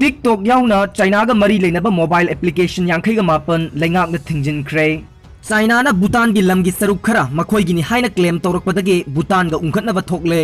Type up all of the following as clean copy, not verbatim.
TikTok yauna China ga mari leinaba mobile application yankhai ga mapan leingak na thingjin kre China na Bhutan gi lam gi saruk khara makhoi gi ni haina claim tawrakpadagi Bhutan ga ungkhatna ba thokle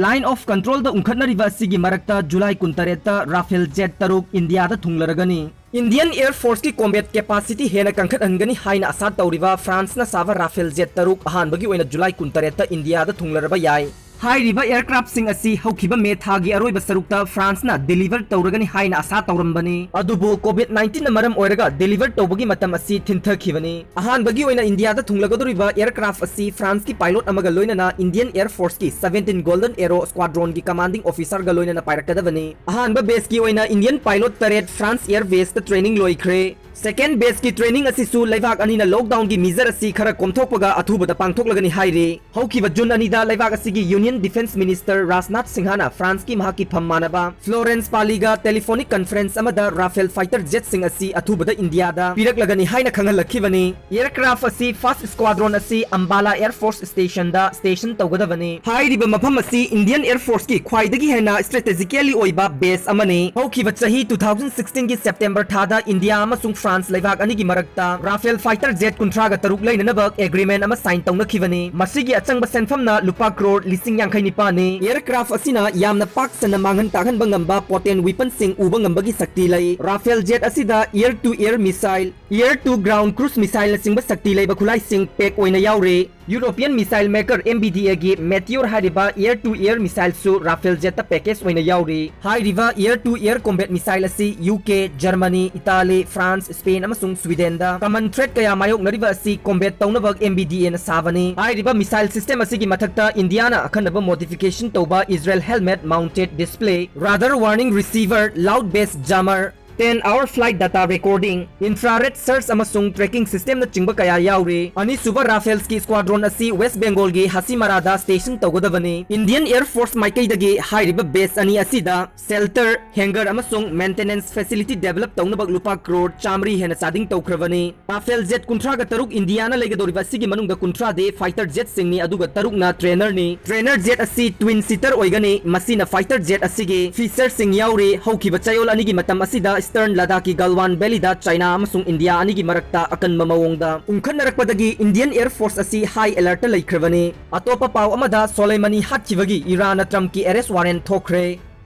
line of control da ungkhatna riba sigi marakta July 19 ta Rafale jet taruk India da thunglaragani Indian Air Force ki combat capacity hena kangkhat angani haina asa tawriba France na sava Rafale jet taruk ahan bagi oina July 19 ta India da thunglaraba yai Hairiba aircraft sing asi haukiba me thagi aroiba sarukta France na deliver tawragani haina asa tawrambani adubu COVID-19 na maram oiraga deliver tawbagi matam asi thinthakibani ahan bagi oina India da thunglagadoriba aircraft asi France ki pilot amaga loina na Indian Air Force ki 17 Golden Arrow Squadron ki commanding officer ga loina na pairakadavani ahan ba base ki oina Indian pilot taret France Air Base ta training loikre Second base ki training asi su laibak ani na lockdown gi measure asi khara komthokpaga athuba da pangthoklagani haire haukiba June ani da laibak asi gi Union Defense Minister Rajnath Singha na France ki mahaki phammanaba Florence Paliga telephonic conference amada Rafale fighter jet sing asi athuba da India da piraklagani haina khangalakibani aircraft asi first squadron asi Ambala Air Force Station da station tawgadavani hairiba mafam asi Indian Air Force ki khwaidagi hena strategically oiba base amane haukiba chahi 2016 gi September thada India amasung France laibak ani gi marakta Rafale fighter jet kuntra ga taruk lainanaba agreement ama sign tawnakhibani masigi achangba senfamna lupa crore lising yang nipani aircraft asina yamna pak sana manghan takhan bangamba potent weapon sing uba ngambagi sakti lai Rafale jet asida air to air missile air to ground cruise missile singba sakti lai bakhulai sing pek oina yaure European missile maker MBDA gi Meteor hariba air to air missile su Rafale jet ta package oina yauri hariba air to air combat missile asi UK Germany Italy France Spain amasung Sweden da common threat kaya mayok nariba asi combat tawnabag MBDA na savani hariba missile system asi gi mathakta India na akhanaba modification toba Israel helmet mounted display radar warning receiver loud bass jammer 10-hour flight data recording infrared search amasung tracking system na chingba kaya yauri ani suba Rafales ki squadron asi West Bengal gi Hasimarada station tawgadavani Indian Air Force maikai dagi hairiba base ani asida shelter hangar amasung maintenance facility develop tawnabag lupa crore chamri hena sading tawkravani Rafale jet kuntra ga taruk India na legadoriba sigi manungda kuntra de fighter jet singni aduga taruk na trainer jet asi twin seater oigani masina fighter jet asigi feature sing yauri haukiba chayol ani gi matam asida Eastern Ladakh Galwan Valley da China amasung India ani gi marakta akan mamawongda ungkhan narakpadagi Indian Air Force asi high alert laikhravani atopa paw amada Soleimani hatkibagi Iran na Trump ki arrest warrant thokre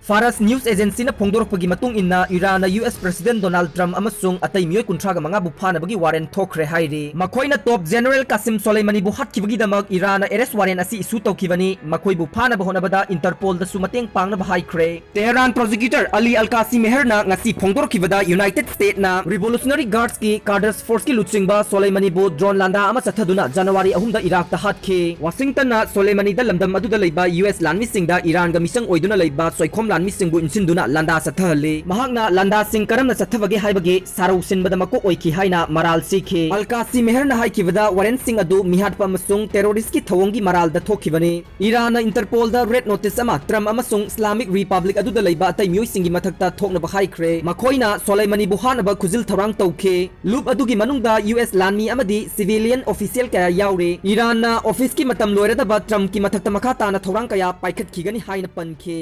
Faras News Agency na phongdorpagi matung inna Iran na US President Donald Trump amasung atay miyoy kuntra ga mga bufana bagi warrant thokre hairi makhoi na top General Qasim Soleimani bu hatkibagi damag Iran na arrest warrant asi isu tawkibani makhoi bufana bahona bada Interpol da sumateng pangna bahai kre Tehran prosecutor Ali Al-Qasi Meher na ngasi phongdorkibada United States na Revolutionary Guards ki Quds Force ki luchingba Soleimani bu drone landa ama sathaduna January 3 da Iraq ta hatke Washington na Soleimani da lamdam adu da leiba US lanmi sing da Iran ga misang oiduna leiba soikhom lanmi sing bu insinduna landa sathale mahakna landa sing karamna sathabage haibage sarau sinbada mako oiki haina maral sikhe Al-Qasi Meher na haikibada warrant sing adu mihatpa amasung terrorist ki thawongi maral da thokibani Iran na Interpol da red notice ama Trump amasung Islamic Republic adu da leiba atay miyoy singi mathakta thokna bahai kre makhoina Soleimani buhana ba khuzil tharang tawkhe loop adu gi manungda US lanmi amadi civilian official kaya yaure Iran na office ki matam loirada ba Trump ki mathakta makha ta na thorang kaya paikhat khigani haina panke